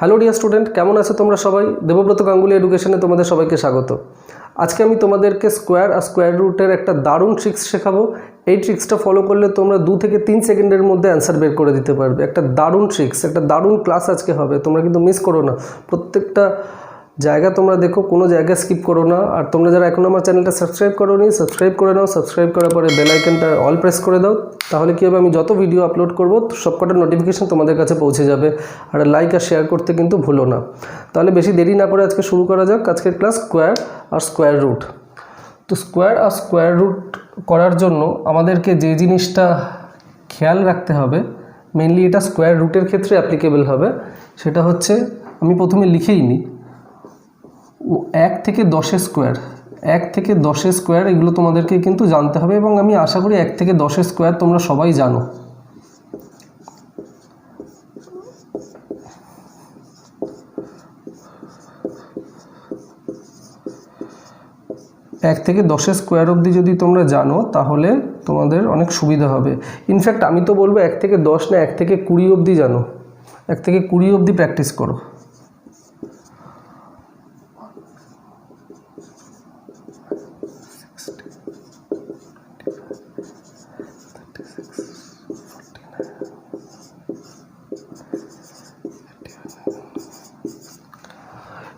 Hello dear student, কেমন আছো তোমরা সবাই? দেবব্রত গাঙ্গুলি এডুকেশনে তোমাদের সবাইকে স্বাগত। আজকে আমি তোমাদেরকে স্কোয়ার আর স্কোয়ার রুটের একটা দারুণ ট্রিক্স শেখাবো। এই ট্রিক্সটা ফলো করলে তোমরা 2 থেকে 3 সেকেন্ডের মধ্যে অ্যান্সার বের করে দিতে পারবে। একটা দারুণ ট্রিক্স, একটা দারুণ ক্লাস আজকে হবে, তোমরা কিন্তু মিস করো না। প্রত্যেকটা জায়গা তোমরা দেখো, কোনো জায়গা স্কিপ করো না। আর তোমরা যারা এখন আমার চ্যানেলটা সাবস্ক্রাইব করো নি, সাবস্ক্রাইব করে নাও। সাবস্ক্রাইব করার পরে বেল আইকনটা অল প্রেস করে দাও, তাহলে কী হবে, আমি যত ভিডিও আপলোড করবো সবকটার নোটিফিকেশান তোমাদের কাছে পৌঁছে যাবে। আর লাইক আর শেয়ার করতে কিন্তু ভুলো না। তাহলে বেশি দেরি না করে আজকে শুরু করা যাক আজকের ক্লাস স্কোয়ার আর স্কোয়ার রুট। তো স্কোয়ার আর স্কোয়ার রুট করার জন্য আমাদেরকে যে জিনিসটা খেয়াল রাখতে হবে, মেনলি এটা স্কোয়ার রুটের ক্ষেত্রে অ্যাপ্লিকেবল হবে, সেটা হচ্ছে, আমি প্রথমে লিখেই নিই, 1 থেকে 10 স্কোয়ার, 1 থেকে 10 স্কোয়ার, এগুলো তোমাদেরকে কিন্তু জানতে হবে। এবং আমি আশা করি 1 থেকে 10 স্কোয়ার তোমরা সবাই জানো। এক থেকে 10 স্কোয়ার অবধি যদি তোমরা জানো তাহলে তোমাদের অনেক সুবিধা হবে। ইনফ্যাক্ট আমি তো বলবো 1 থেকে 10 না, 1 থেকে 20 অবধি জানো, 1 থেকে 20 অবধি প্র্যাকটিস করো।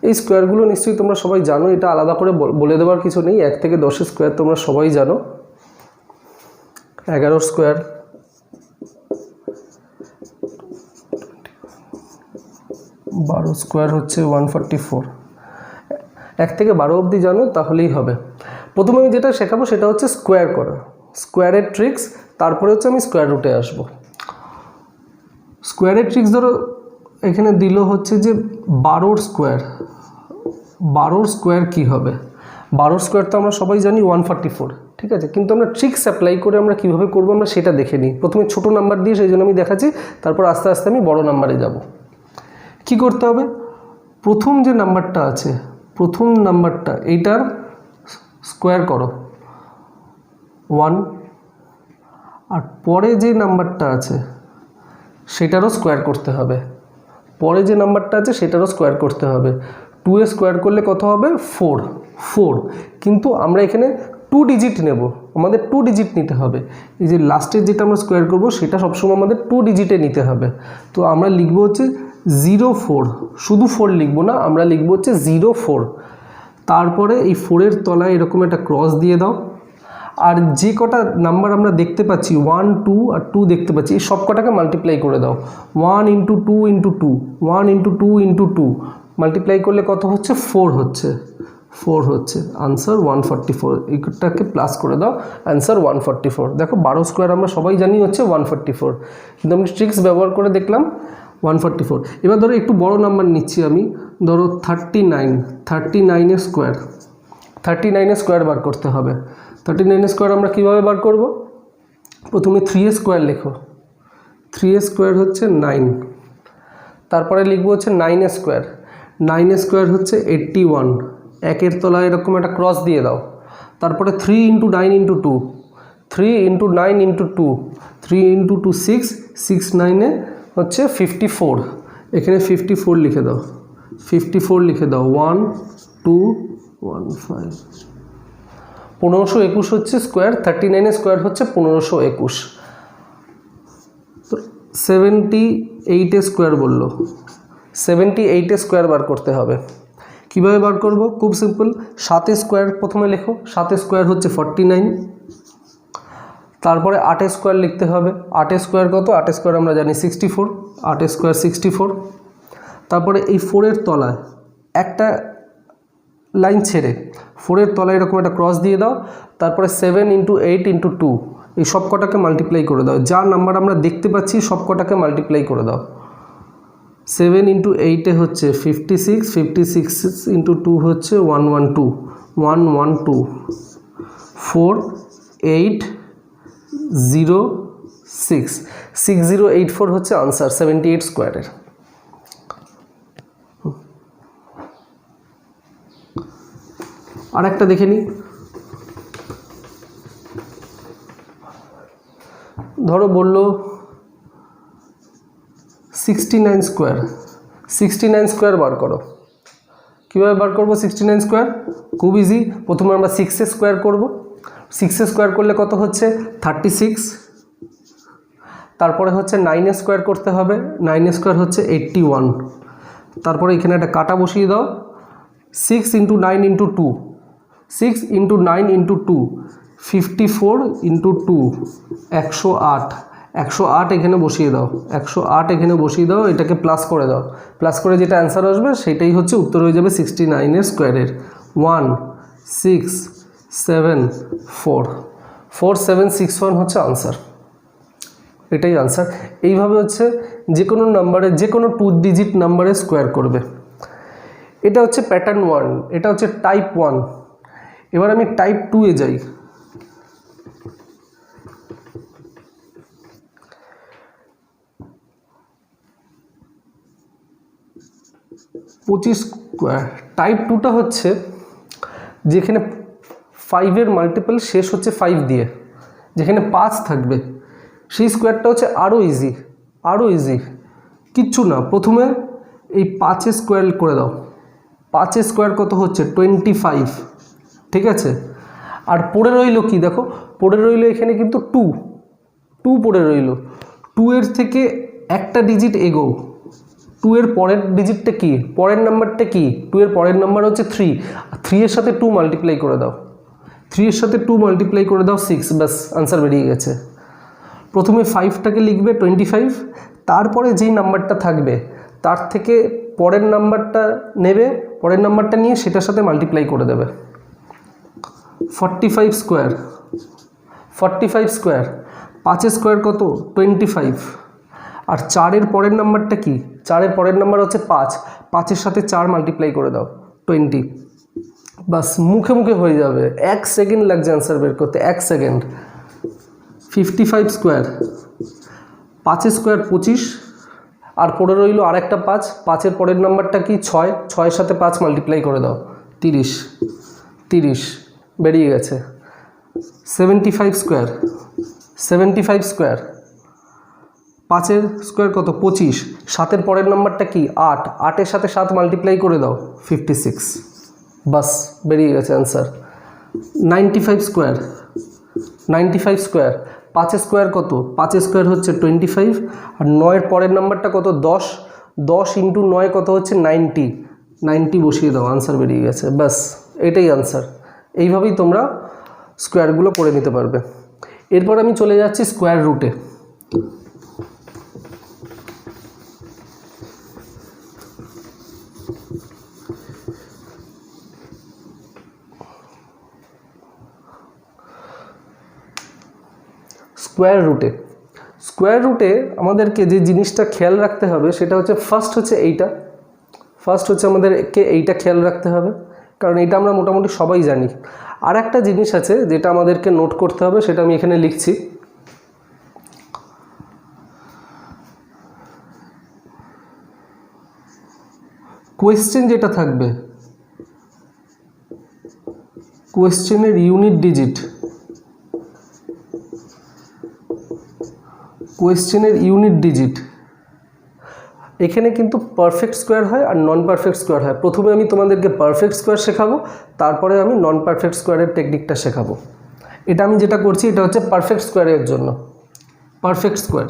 এই স্কোয়ারগুলো নিশ্চয়ই তোমরা সবাই জানো, এটা আলাদা করে বলে দেওয়ার কিছু নেই। 1 থেকে 10 স্কোয়ার তোমরা সবাই জানো। 11 স্কোয়ার, 12 স্কোয়ার হচ্ছে 144। 1 থেকে 12 অবধি জানো তাহলেই হবে। প্রথমে আমি যেটা শেখাবো সেটা হচ্ছে স্কোয়ার করা, স্কোয়ারের ট্রিক্স। তারপরে হচ্ছে আমি স্কোয়ার রুটে আসবো। স্কোয়ারের ট্রিক্স ধরো এখানে দিল হচ্ছে যে 12 স্কোয়ার। 12 স্কোয়ার কী হবে? 12 স্কোয়ার তো আমরা সবাই জানি 144, ঠিক আছে। কিন্তু আমরা ট্রিক্স অ্যাপ্লাই করে আমরা কীভাবে করবো আমরা সেটা দেখে নিই। প্রথমে ছোটো নাম্বার দিয়ে সেই জন্য আমি দেখাচ্ছি, তারপর আস্তে আস্তে আমি বড় নাম্বারে যাব। কি করতে হবে? প্রথম যে নাম্বারটা আছে, প্রথম নাম্বারটা এইটার স্কোয়ার করো 1, আর পরে যে নাম্বারটা আছে সেটারও স্কোয়ার করতে হবে। পরে যে নাম্বারটা আছে সেটারও স্কোয়ার করতে হবে। 2 এ স্কোয়ার করলে কত হবে? 4। কিন্তু আমরা এখানে 2 ডিজিট নেব, আমাদের 2 ডিজিট নিতে হবে। এই যে লাস্টের যেটা আমরা স্কোয়ার করব সেটা সবসময় আমাদের 2 ডিজিটে নিতে হবে। তো আমরা লিখবো হচ্ছে 04, শুধু 4 লিখবো না, আমরা লিখবো হচ্ছে 04। তারপরে এই 4-এর তলায় এরকম একটা ক্রস দিয়ে দাও। আর যে কটা নাম্বার আমরা দেখতে পাচ্ছি 1, 2 আর 2 দেখতে পাচ্ছি, এই সব কটাকে মাল্টিপ্লাই করে দাও। 1 × 2 × 2, 1 × 2 × 2 মাল্টিপ্লাই করলে কত হচ্ছে? 4 হচ্ছে। 4 হচ্ছে আনসার 144। এইটাকে প্লাস করে দাও, অ্যান্সার 144। দেখো 12 স্কোয়ার আমরা সবাই জানি হচ্ছে 144, কিন্তু আমি ট্রিক্স ব্যবহার করে দেখলাম 144। এবার ধরো একটু বড় নাম্বার নিচ্ছি আমি, ধরো 39 স্কোয়ার। 39 স্কোয়ার বার করতে হবে। 39 স্কোয়ার আমরা কীভাবে বার করব? প্রথমে 3 স্কোয়ার লেখো। 3 স্কোয়ার হচ্ছে 9। তারপরে লিখবো হচ্ছে 9 স্কোয়ার। 9 স্কোয়ার হচ্ছে 81। 1-এর তলায় এরকম একটা ক্রস দিয়ে দাও। তারপরে 3 × 9 × 2, 3 × 9 × 2, 3 × 2 6, 6 9-এ হচ্ছে 54। এখানে 54 লিখে দাও, 54 লিখে দাও। 1 2 1 5। 1521 হচ্ছে স্কোয়ার। 39 স্কোয়ার হচ্ছে 1521। 78 স্কোয়ার বললো, 78 স্কোয়ার বার করতে হবে। কীভাবে বার করব? খুব সিম্পল। 7 স্কোয়ার প্রথমে লেখো। 7 স্কোয়ার হচ্ছে 49। তারপরে 8 স্কোয়ার লিখতে হবে। 8 স্কোয়ার কত? 8 স্কোয়ার আমরা জানি 64। 8 স্কোয়ার 64। তারপরে এই 4-এর তলায় একটা লাইন ছেড়ে 4-এর তলায় এরকম একটা ক্রস দিয়ে দাও। তারপরে 7 × 8 × 2, এই সব কটাকে মাল্টিপ্লাই করে দাও। যা নাম্বার আমরা দেখতে পাচ্ছি সব কটাকে মাল্টিপ্লাই করে দাও। 7 × 8-এ হচ্ছে 56, 56 × 2 হচ্ছে 112, 112, 4 8 0 6, 6084 হচ্ছে আনসার 78 স্কোয়ারের। আর একটা দেখে নিই। ধরো বললো 69 স্কোয়ার। 69 স্কোয়ার বার করো। কীভাবে বার করবো 69 স্কোয়ার? খুব ইজি। প্রথমে আমরা 6 স্কোয়ার করবো। 6 স্কোয়ার করলে কত হচ্ছে 36। তারপরে হচ্ছে 9 স্কোয়ার করতে হবে। 9 স্কোয়ার হচ্ছে 81। তারপরে এখানে একটা কাটা বসিয়ে দাও। 6 × 9 × 2, 6 × 9 × 2, 54 × 2, 108। 108 এখানে বসিয়ে দাও। 108 এখানে বসিয়ে দাও, এটাকে প্লাস করে দাও। প্লাস করে যেটা অ্যান্সার আসবে সেটাই হচ্ছে উত্তর হয়ে যাবে 69 স্কোয়ারের 1674। 4761 হচ্ছে আনসার। এটাই আনসার। এইভাবে হচ্ছে যে কোনো নাম্বারে, যে কোনো 2 ডিজিট নাম্বারে স্কোয়ার করবে। এটা হচ্ছে প্যাটার্ন 1, এটা হচ্ছে টাইপ 1। এবার আমি টাইপ 2 এ যাই। টাইপ 2টা হচ্ছে যেখানে 5-এর মাল্টিপল শেষ হচ্ছে 5 দিয়ে, যেখানে 5 থাকবে সেই স্কোয়ারটা হচ্ছে আরও ইজি, আরও ইজি। কিচ্ছু না, প্রথমে এই 5 স্কোয়ার করে দাও। 5 স্কোয়ার কত হচ্ছে 25, ঠিক আছে। আর পড়ে রইল কি দেখো, পড়ে রইল এখানে কিন্তু 2 পড়ে রইল। 2 এর থেকে একটা ডিজিট এগো। 2 এর পরের ডিজিটটা কি, পরের নাম্বারটা কি? 2 এর পরের নাম্বার হচ্ছে 3। 3 এর সাথে 2 মাল্টিপ্লাই করে দাও। 3 এর সাথে 2 মাল্টিপ্লাই করে দাও 6, ব্যাস আনসার বেরিয়ে গেছে। প্রথমে 5টাকে লিখবে 25, তারপরে যেই নাম্বারটা থাকবে তার থেকে পরের নাম্বারটা নেবে, পরের নাম্বারটা নিয়ে সেটার সাথে মাল্টিপ্লাই করে দেবে। 45 স্কোয়ার, 45 স্কোয়ার। 5 স্কোয়ার কত 25। আর 4-এর পরের নাম্বারটা কি? 4-এর পরের নাম্বার হচ্ছে 5। 5-এর সাথে 4 মাল্টিপ্লাই করে দাও 20। বাস মুখে মুখে হয়ে যাবে, 1 সেকেন্ড লাগছে অ্যান্সার বের করতে, 1 সেকেন্ড। 55 square, 5 square 25। আর পড়ে রইল আর একটা 5। 5-এর পরের নাম্বারটা কি 6। 6-এর সাথে 5 মাল্টিপ্লাই করে দাও 30 বেরিয়ে গেছে। 75 স্কোয়ার, 75 স্কোয়ার। 5-এর স্কোয়ার কত 25। 7-এর পরের নাম্বারটা কি 8। 8-এর সাথে 7 মাল্টিপ্লাই করে দাও 56, বাস বেরিয়ে গেছে অ্যান্সার। 95 square, 95 square. 5 স্কোয়ার কত? 5 স্কোয়ার হচ্ছে 25। আর 9-এর পরের নাম্বারটা কত 10। 10 × 9 কত হচ্ছে 90। 90 বসিয়ে দাও, আনসার বেরিয়ে গেছে, ব্যাস এটাই আনসার। এইভাবেই তোমরা স্কোয়ারগুলো করে নিতে পারবে। এরপর আমি চলে যাচ্ছি স্কোয়ার রুটে। স্কোয়ার রুটে আমাদেরকে যে জিনিসটা খেয়াল রাখতে হবে সেটা হচ্ছে ফার্স্ট হচ্ছে আমাদেরকে এইটা খেয়াল রাখতে হবে, কারণ এটা আমরা মোটামুটি সবাই জানি। আর একটা জিনিস আছে যেটা আমাদেরকে নোট করতে হবে, সেটা আমি এখানে লিখছি। কোয়েশ্চেন যেটা থাকবে, কোয়েশ্চেনের ইউনিট ডিজিট, কোয়েশ্চেনের ইউনিট ডিজিট এখানে কিন্তু পারফেক্ট স্কোয়ার হয় আর নন পারফেক্ট স্কোয়ার হয়। প্রথমে আমি তোমাদেরকে পারফেক্ট স্কোয়ার শেখাবো, তারপরে আমি নন পারফেক্ট স্কোয়ারের টেকনিকটা শেখাবো। এটা আমি যেটা করছি এটা হচ্ছে পারফেক্ট স্কোয়ারের জন্য। পারফেক্ট স্কোয়ার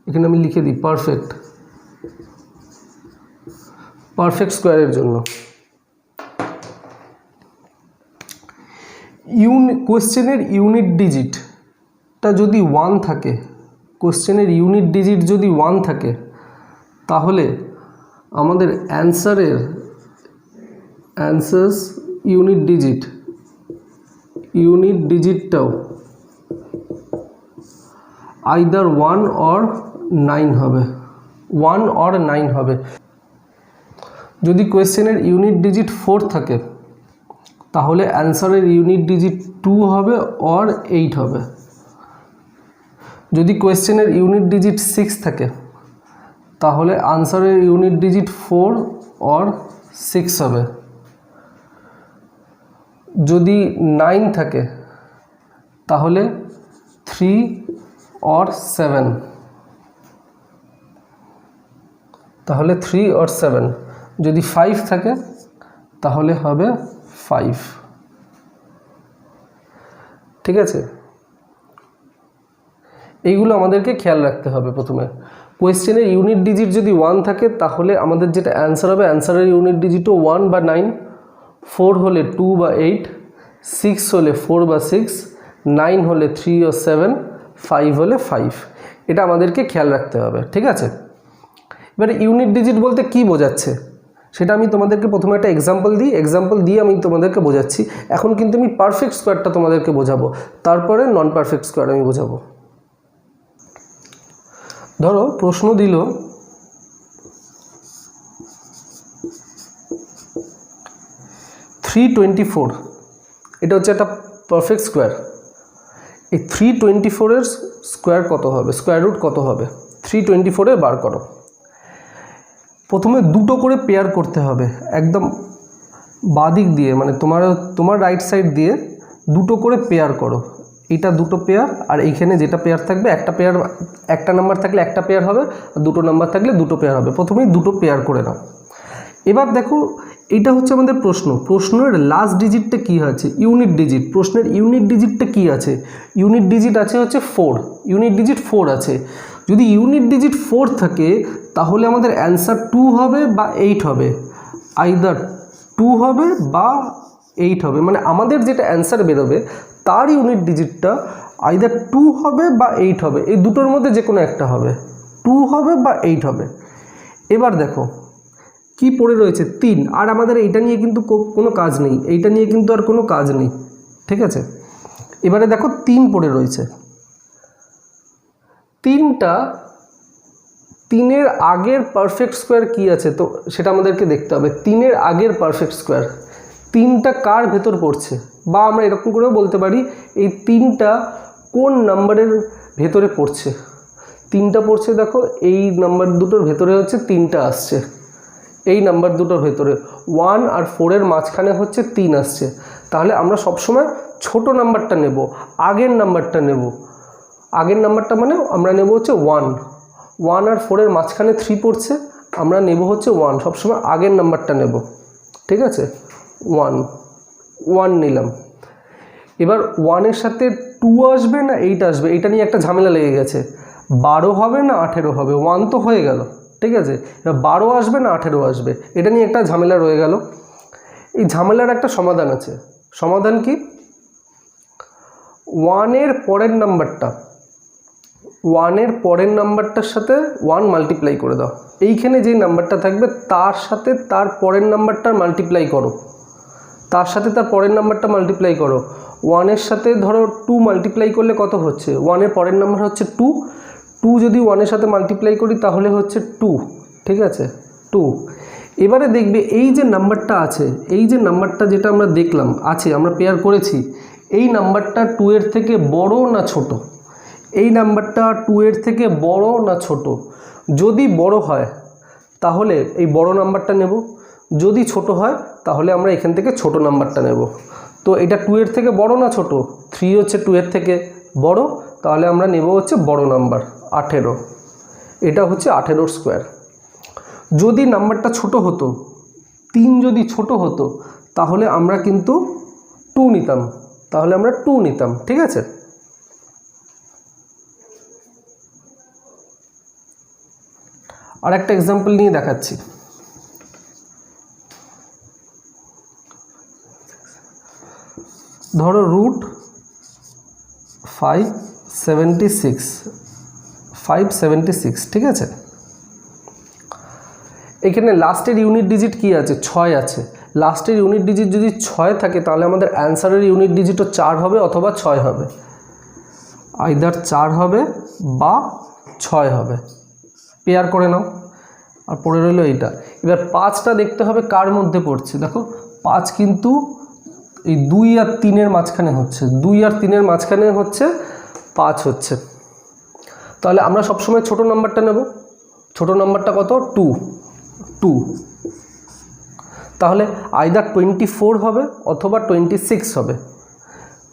এখানে আমি লিখে দিই, পারফেক্ট স্কোয়ারের জন্য কোয়েশ্চেনের ইউনিট ডিজিটটা যদি 1 থাকে, কোয়েশ্চেনের ইউনিট ডিজিট যদি 1 থাকে, তাহলে আমাদের অ্যান্সার্স ইউনিট ডিজিটটাও আইদার 1 or 9 হবে, 1 or 9 হবে। যদি কোয়েশ্চেনের ইউনিট ডিজিট 4 থাকে, তাহলে অ্যান্সারের ইউনিট ডিজিট 2 হবে or 8 হবে। যদি কোয়েশ্চেনের ইউনিট ডিজিট 6 থাকে, তাহলে আনসারের ইউনিট ডিজিট 4 or 6 হবে। যদি 9 থাকে, তাহলে 3 or 7। তাহলে 3 और 7, যদি 5 থাকে তাহলে হবে 5। ঠিক আছে, এইগুলো আমাদেরকে খেয়াল রাখতে হবে। প্রথমে কোয়েশ্চেনের ইউনিট ডিজিট যদি 1 থাকে তাহলে আমাদের যেটা অ্যান্সার হবে, অ্যান্সারের ইউনিট ডিজিটও 1 বা 9, 4 হলে 2 বা 8, 6 হলে 4 বা 6, 9 হলে 3 ও 7, 5 হলে 5। এটা আমাদেরকে খেয়াল রাখতে হবে। ঠিক আছে, এবারে ইউনিট ডিজিট বলতে কি বোঝাচ্ছে সেটা আমি তোমাদেরকে প্রথমে একটা এক্সাম্পল দিয়ে আমি তোমাদেরকে বোঝাচ্ছি। এখন কিন্তু আমি পারফেক্ট স্কোয়ারটা তোমাদেরকে বোঝাবো, তারপরে নন পারফেক্ট স্কোয়ার আমি বোঝাবো। ধরো প্রশ্ন দিল 324, এটা হচ্ছে একটা পারফেক্ট স্কোয়ার। এই 324 এর স্কোয়ার কত হবে, স্কোয়ার রুট কত হবে? 324 এর বার করো। প্রথমে দুটো করে পেয়ার করতে হবে, একদম বাদিক দিয়ে, মানে তোমার রাইট সাইড দিয়ে দুটো করে পেয়ার করো। এটা দুটো পেয়ার, আর এইখানে যেটা পেয়ার থাকবে একটা পেয়ার, একটা নাম্বার থাকলে একটা পেয়ার হবে, আর দুটো নাম্বার থাকলে দুটো পেয়ার হবে। প্রথমেই দুটো পেয়ার করে নাও। এবার দেখো এটা হচ্ছে আমাদের প্রশ্নের লাস্ট ডিজিটটা কি আছে? Unit digit. প্রশ্নের ইউনিট ডিজিটটা কি আছে? ইউনিট ডিজিট আছে হচ্ছে 4, ইউনিট ডিজিট 4 আছে। যদি ইউনিট ডিজিট 4 থাকে তাহলে আমাদের অ্যান্সার 2 হবে বা 8 হবে, আইদার 2 হবে বা 8 হবে। মানে আমাদের যেটা অ্যান্সার বেরোবে তার ইউনিট ডিজিটটা আইদার 2 হবে বা 8 হবে, এই দুটোর মধ্যে যে কোনো একটা হবে, 2 হবে বা 8 হবে। এবার দেখো কি পড়ে রয়েছে 3, আর আমাদের এইটা নিয়ে কিন্তু কোনো কাজ নেই, এইটা নিয়ে কিন্তু আর কোনো কাজ নেই। ঠিক আছে, এবারে দেখো 3 পড়ে রয়েছে। 3-এর আগের পারফেক্ট স্কোয়ার কি আছে তো সেটা আমাদেরকে দেখতে হবে। 3-এর আগের পারফেক্ট স্কোয়ার, 3টা কার ভেতর পড়ছে, বা আমরা এরকম করেও বলতে পারি এই 3টা কোন নাম্বারের ভেতরে পড়ছে। 3টা পড়ছে দেখো এই নাম্বার দুটোর ভেতরে হচ্ছে 3টা আসছে, এই নাম্বার দুটোর ভেতরে 1 আর 4 এর মাঝখানে হচ্ছে 3 আসছে। তাহলে আমরা সবসময় ছোট নাম্বারটা নেব, আগের নাম্বারটা নেব। আগের নাম্বারটা মানে আমরা নেব হচ্ছে 1 আর 4 এর মাঝখানে 3 পড়ছে, আমরা নেব হচ্ছে 1, সবসময় আগের নাম্বারটা নেব। ঠিক আছে, 1 নিলাম। এবার 1 এর সাথে 2 আসবে না 8 আসবে, এটা নিয়ে একটা ঝামেলা লেগে গেছে। 12 হবে না 18 হবে, 1 তো হয়ে গেল। ঠিক আছে, এবার 12 আসবে না 18 আসবে, এটা নিয়ে একটা ঝামেলা রয়ে গেল। এই ঝামেলার একটা সমাধান আছে। সমাধান কি? 1 এর পরের নাম্বারটার সাথে 1 মাল্টিপ্লাই করে দাও। এইখানে যে নাম্বারটা থাকবে তার সাথে তার পরের নাম্বারটার মাল্টিপ্লাই করো, তার সাথে তার পরের নাম্বারটা মাল্টিপ্লাই করো। 1 এর সাথে ধরো 2 মাল্টিপ্লাই করলে কত হচ্ছে? 1 এর পরের নাম্বার হচ্ছে 2 যদি 1 এর সাথে মাল্টিপ্লাই করি তাহলে হচ্ছে 2। ঠিক আছে, 2। এবারে দেখবে এই যে নাম্বারটা আছে, এই যে নাম্বারটা যেটা আমরা দেখলাম আছে, আমরা পেয়ার করেছি, এই নাম্বারটা 2 এর থেকে বড় না ছোট? এই নাম্বারটা 2 এর থেকে বড় না ছোট? যদি বড় হয় তাহলে এই বড় নাম্বারটা নেব, যদি ছোট হয় তাহলে আমরা এখান থেকে ছোট নাম্বারটা নেব। তো এটা 2 এর থেকে বড় না ছোট? 3 হচ্ছে 2 এর থেকে বড়, তাহলে আমরা নেব হচ্ছে বড় নাম্বার 18। এটা হচ্ছে 18 স্কোয়ার। যদি নাম্বারটা ছোট হতো, 3 যদি ছোট হতো তাহলে আমরা কিন্তু 2 নিতাম, ঠিক আছে। আর একটা এক্সাম্পল নিয়ে দেখাচ্ছি। ধরো √576, ঠিক আছে। এখানে লাস্টের ইউনিট ডিজিট কি আছে? 6 আছে। লাস্টের ইউনিট ডিজিট যদি 6 থাকে তাহলে আমাদের অ্যান্সারের ইউনিট ডিজিটও 4 হবে অথবা 6 হবে, আইদার 4 হবে বা 6 হবে। পেয়ার করে নাও। আর পড়ে রইল এইটা। এবার 5টা দেখতে হবে কার মধ্যে পড়ছে। দেখো 5 কিন্তু এই 2 আর 3 এর মাঝখানে হচ্ছে, 2 আর 3 এর মাঝখানে হচ্ছে 5 হচ্ছে। তাহলে আমরা সবসময় ছোট নাম্বারটা নেব। ছোট নাম্বারটা কত? 2। তাহলে আইদার 24 হবে অথবা 26 হবে।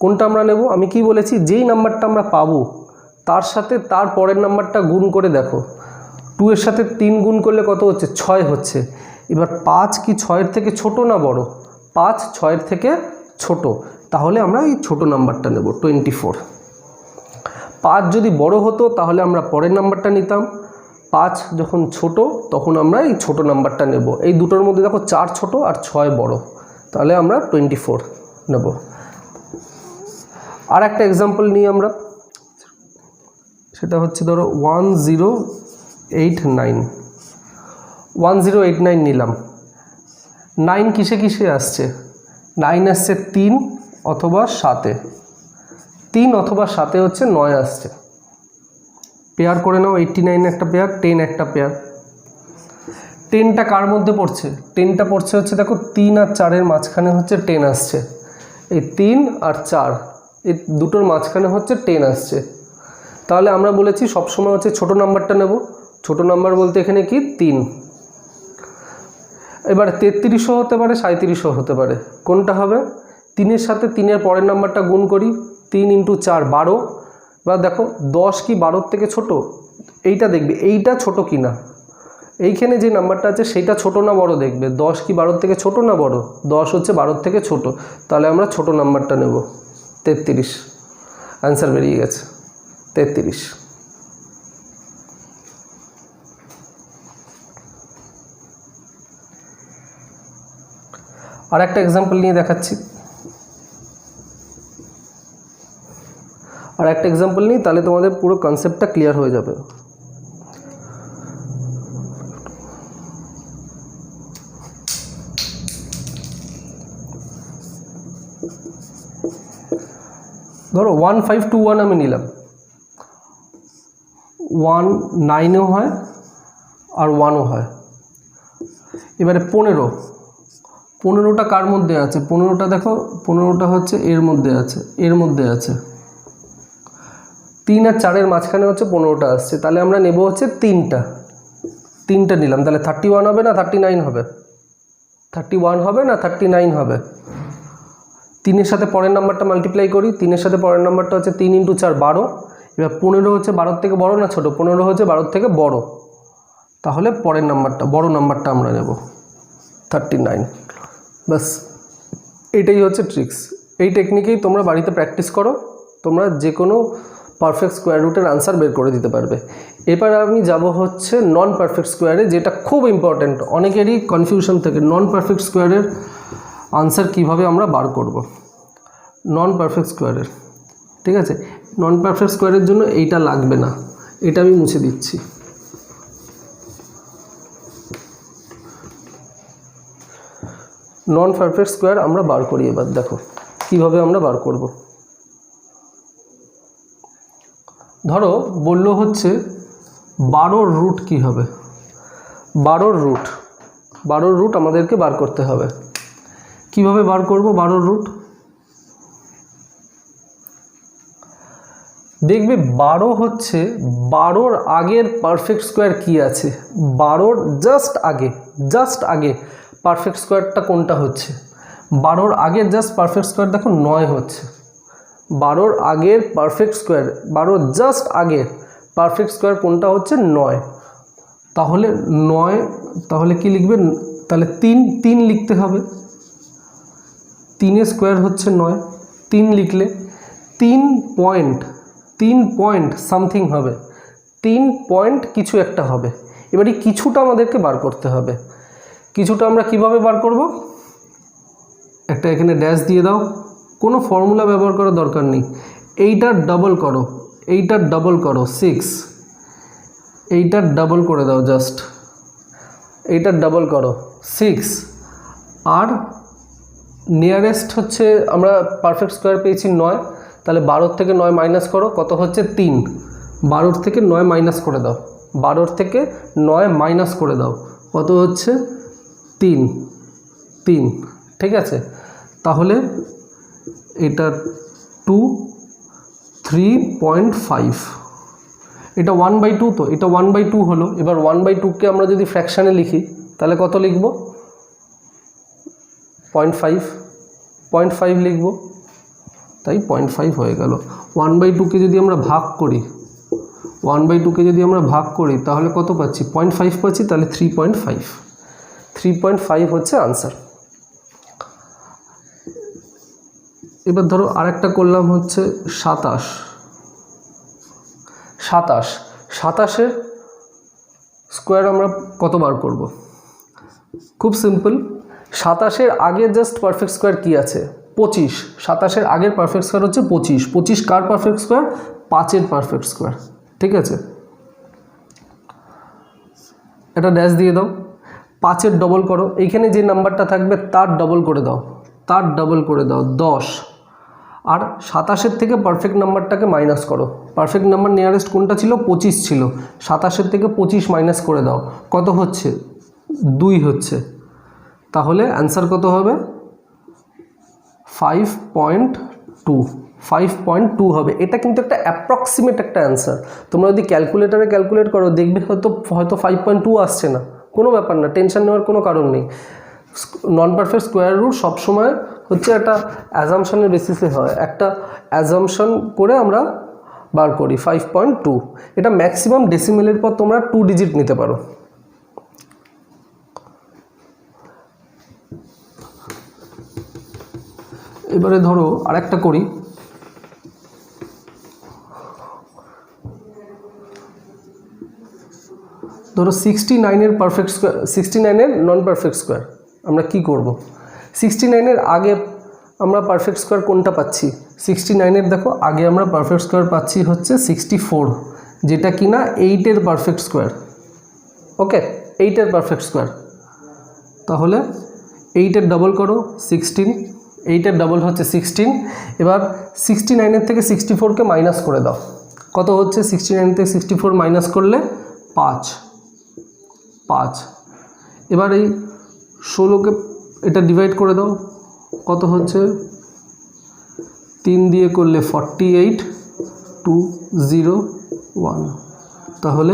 কোনটা আমরা নেব? আমি কি বলেছি, যেই নাম্বারটা আমরা পাবো তার সাথে তার পরের নাম্বারটা গুণ করে দেখো। 2 এর সাথে 3 গুণ করলে কত হচ্ছে 6 হচ্ছে। এবার 5 কি 6 থেকে ছোট না বড়? 5 6 থেকে ছোট, তাহলে আমরা এই ছোট নাম্বারটা নেব 24। 5 যদি বড় হতো তাহলে আমরা পরের নাম্বারটা নিতাম, 5 যখন ছোট তখন আমরা এই ছোট নাম্বারটা নেব। এই দুটোর মধ্যে দেখো 4 ছোট আর 6 বড়, তাহলে আমরা 24 নেব। আর একটা এক্সাম্পল নিই আমরা, সেটা হচ্ছে ধরো 1089 নিলাম। 9 কিসে কিসে আসছে? 9 আসছে 3 অথবা 7-এ, 3 অথবা 7-এ হচ্ছে 9 আসছে। পেয়ার করে নাও, 89 একটা পেয়ার, 10 একটা পেয়ার। 10টা কার মধ্যে পড়ছে? 10টা পড়ছে হচ্ছে দেখো 3 আর 4-এর মাঝখানে হচ্ছে 10 আসছে। এই 3 আর 4 এই দুটোর মাঝখানে হচ্ছে 10 আসছে। তাহলে আমরা বলেছি সবসময় হচ্ছে ছোট নাম্বারটা নেব। ছোট নাম্বার বলতে এখানে কি 3। এবার 33ও হতে পারে, 37ও হতে পারে। কোনটা হবে? 3-এর সাথে 3-এর পরের নাম্বারটা গুণ করি, 3 × 4 12। এবার দেখো 10 কি 12-র থেকে ছোট? এইটা দেখবে এইটা ছোট কি না। এইখানে যে নাম্বারটা আছে সেইটা ছোট না বড় দেখবে। 10 কি 12-র থেকে ছোট না বড়? 10 হচ্ছে 12-র থেকে ছোট, তাহলে আমরা ছোট নাম্বারটা নেব 33। অ্যান্সার বেরিয়ে গেছে 33। আর একটা এক্সাম্পল নিয়ে দেখাচ্ছি। আর একটা এক্সাম্পল নিই, তাহলে তোমাদের পুরো কনসেপ্টটা ক্লিয়ার হয়ে যাবে। ধরো 1521 আমি নিলাম। 1 9-এও হয় আর 1-ও হয়। এবারে 15টা কার মধ্যে আছে? 15টা দেখো, 15টা হচ্ছে এর মধ্যে আছে, এর মধ্যে আছে। 3 আর 4-এর মাঝখানে হচ্ছে 15টা আসছে, তাহলে আমরা নেব হচ্ছে 3টা নিলাম। তাহলে 31 হবে না 39 হবে? 31 হবে না 39 হবে? 3-এর সাথে পরের নাম্বারটা মাল্টিপ্লাই করি, 3-এর সাথে পরের নাম্বারটা হচ্ছে 3 × 4 12। এবার 15 হচ্ছে 12-র থেকে বড় না ছোট? 15 হচ্ছে 12-র থেকে বড়, তাহলে পরের নাম্বারটা বড় নাম্বারটা আমরা নেব 39। বাস, এটাই হচ্ছে ট্রিক্স। এই টেকনিকেই তোমরা বাড়িতে প্র্যাকটিস করো, তোমরা যে কোনো পারফেক্ট স্কোয়ার রুটের আনসার বের করে দিতে পারবে। এবার আমি যাব হচ্ছে নন পারফেক্ট স্কোয়ারে, যেটা খুব ইম্পর্ট্যান্ট, অনেকেরই কনফিউশন থাকে নন পারফেক্ট স্কোয়ারের আনসার কিভাবে আমরা বার করব। নন পারফেক্ট স্কোয়ারের, ঠিক আছে, নন পারফেক্ট স্কোয়ারের জন্য এইটা লাগবে না, এটা আমি মুছে দিচ্ছি। নন পারফেক্ট স্কোয়ার আমরা বার করি। এবার দেখো কিভাবে আমরা বার করব। ধরো বললো হচ্ছে 12-র রুট কী হবে? 12-র রুট আমাদেরকে বার করতে হবে। কিভাবে বার করব 12-র রুট? দেখবে 12 হচ্ছে 12-র আগের পারফেক্ট স্কোয়ার কি আছে? 12-র জাস্ট আগে পারফেক্ট স্কোয়ারটা কোনটা হচ্ছে? 12-র আগের জাস্ট পারফেক্ট স্কোয়ার দেখো 9 হচ্ছে। 12-র আগের পারফেক্ট স্কোয়ার, 12-র জাস্ট আগের পারফেক্ট স্কোয়ার কোনটা হচ্ছে? 9। তাহলে 9, তাহলে কি লিখবে? তাহলে 3 লিখতে হবে। 3-এর স্কোয়ার হচ্ছে 9, 3 লিখলে 3 পয়েন্ট সামথিং হবে, 3 পয়েন্ট কিছু একটা হবে। এবার এই কিছুটা আমাদেরকে বার করতে হবে। কিছুটা আমরা কিভাবে বার করব? একটা এখানে ড্যাশ দিয়ে দাও, কোনো ফর্মুলা ব্যবহার করার দরকার নেই। এইটার ডাবল করো, 6, এইটার ডাবল করে দাও, জাস্ট এইটার ডাবল করো 6। আর নিয়ারেস্ট হচ্ছে আমরা পারফেক্ট স্কোয়ার পেয়েছি 9, তাহলে 12-র থেকে 9 মাইনাস করো, কত হচ্ছে? 3। 12-র থেকে 9 মাইনাস করে দাও, 12-র থেকে 9 মাইনাস করে দাও, কত হচ্ছে? 3। ঠিক আছে, তাহলে এটা 2, 3.5, এটা 1/2, তো এটা 1/2 হলো। এবার 1/2কে আমরা যদি ফ্র্যাকশানে লিখি তাহলে কত লিখব? 0.5 লিখব, তাই 0.5 হয়ে গেল। 1/2কে যদি আমরা ভাগ করি 1/2 কে যদি আমরা ভাগ করি তাহলে কত পাচ্ছি 0.5 পাচ্ছি, তাহলে 3.5 হচ্ছে আনসার। এবার ধরো আরেকটা করলাম হচ্ছে 27 স্কোয়ার আমরা কতবার করব? খুব সিম্পল, 27 আগে জাস্ট পারফেক্ট স্কোয়ার কি আছে 25, 27 আগের পারফেক্ট স্কোয়ার হচ্ছে 25 কার পারফেক্ট স্কোয়ার? 5-এর পারফেক্ট স্কোয়ার, ঠিক আছে। এটা ড্যাশ দিয়ে দাও, 5-এর ডবল করো, এইখানে যে নাম্বারটা থাকবে তার ডবল করে দাও, 10, আর 27-এর থেকে পারফেক্ট নাম্বারটাকে মাইনাস করো। পারফেক্ট নাম্বার নিয়ারেস্ট কোনটা ছিল? 25 ছিল, 27-এর থেকে 25 মাইনাস করে দাও, কত হচ্ছে? 2 হচ্ছে। তাহলে অ্যান্সার কত হবে? 5.2 হবে। এটা কিন্তু একটা অ্যাপ্রক্সিমেট একটা অ্যান্সার। তোমরা যদি ক্যালকুলেটারে ক্যালকুলেট করো দেখবে হয়তো 5.2 আসছে না, কোনো ব্যাপার না, টেনশন নেওয়ার কোনো কারণ নেই। নন পারফেক্ট স্কোয়ার রুট সবসময় হচ্ছে একটা অ্যাজাম্পশনের বেসিসে হয়, একটা অ্যাজাম্পশন করে আমরা বার করি 5.2। এটা ম্যাক্সিমাম ডেসিমেলের পর তোমরা 2 ডিজিট নিতে পারো। এবারে ধরো আরেকটা করি, ধরো 69-এর পারফেক্ট স্কোয়ার, 69-এর নন পারফেক্ট স্কোয়ার আমরা কি করব? 69-এর আগে আমরা পারফেক্ট স্কোয়ার কোনটা পাচ্ছি? 69-এর দেখো আগে আমরা পারফেক্ট স্কোয়ার পাচ্ছি হচ্ছে 64, যেটা কিনা 8-এর পারফেক্ট স্কোয়ার। ওকে, 8-এর পারফেক্ট স্কোয়ার, তাহলে 8-এর ডবল করো 16, 8-এর ডবল হচ্ছে 16। এবার 69-এর থেকে 64-কে মাইনাস করে দাও, কত হচ্ছে? 69 থেকে 64 মাইনাস করলে 5। এবার এই 16-কে এটা ডিভাইড করে দাও, কত হচ্ছে? 3 দিয়ে করলে 48, 201, তাহলে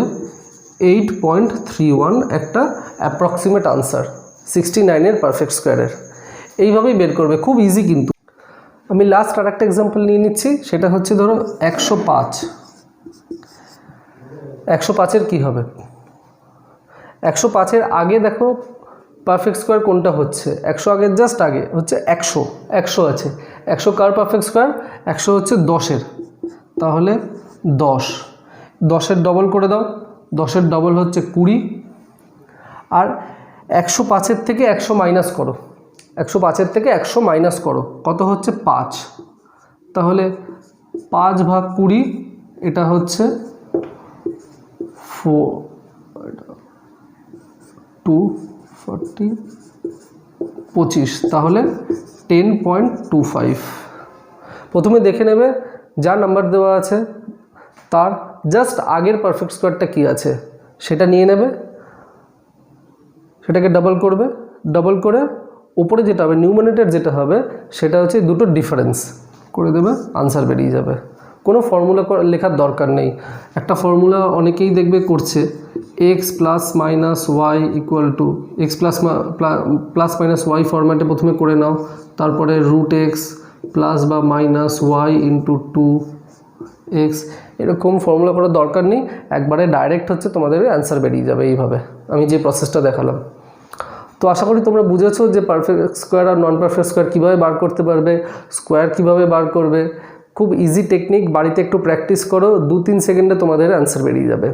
8.31 একটা অ্যাপ্রক্সিমেট আনসার 69-এর পারফেক্ট স্কোয়ারের। এইভাবেই বের করবে, খুব ইজি কিন্তু। আমি লাস্ট আর একটা এক্সাম্পল নিয়ে নিচ্ছি, সেটা হচ্ছে ধরো 105-এর কী হবে? 105-এর আগে দেখো পারফেক্ট স্কোয়ার কোনটা হচ্ছে? 100 আগের জাস্ট আগে হচ্ছে 100 আছে। 100 কার পারফেক্ট স্কোয়ার? 100 হচ্ছে 10-এর, তাহলে 10-এর ডবল করে দাও, 10-এর ডবল হচ্ছে 20। আর 105-এর থেকে 100 মাইনাস করো, 105-এর থেকে 100 মাইনাস করো, কত হচ্ছে? 5। তাহলে 5/20, এটা হচ্ছে 25, তাহলে 10.25। প্রথমে দেখে নেবে যা নাম্বার দেওয়া আছে তার জাস্ট আগের পারফেক্ট স্কোয়ারটা কী আছে সেটা নিয়ে নেবে, সেটাকে ডাবল করবে, ডাবল করে উপরে যেটা হবে নিউমারেটর যেটা হবে সেটা হচ্ছে দুটো ডিফারেন্স করে দেবে, আনসার বেরিয়ে যাবে। কোনো ফর্মুলা লেখার দরকার নেই। একটা ফর্মুলা অনেকেই দেখবে করছে, x plus minus y equal to x plus minus y ফরম্যাটে প্রথমে করে নাও, তারপরে রুট এক্স প্লাস বা মাইনাস ওয়াই ইন্টু 2x, এরকম ফর্মুলা করার দরকার নেই, একবারে ডাইরেক্ট হচ্ছে তোমাদের অ্যান্সার বেরিয়ে যাবে এইভাবে আমি যে প্রসেসটা দেখালাম। তো আশা করি তোমরা বুঝেছো যে পারফেক্ট স্কোয়ার আর নন পারফেক্ট স্কোয়ার কীভাবে বার করতে পারবে, স্কোয়ার কীভাবে বার করবে। খুব ইজি টেকনিক, বাড়িতে একটু প্র্যাকটিস করো, 2-3 সেকেন্ডে তোমাদের অ্যান্সার বেরিয়ে যাবে।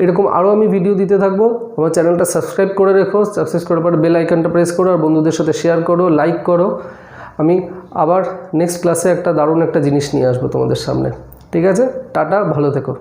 এরকম আরও আমি ভিডিও দিতে থাকবো। আমার চ্যানেলটা সাবস্ক্রাইব করে রেখো, সাবস্ক্রাইব করার পর বেল আইকনটা প্রেস করো আর বন্ধুদের সাথে শেয়ার করো, লাইক করো। আমি আবার নেক্সট ক্লাসে একটা দারুণ একটা জিনিস নিয়ে আসবো তোমাদের সামনে। ঠিক আছে, টাটা, ভালো থেকো।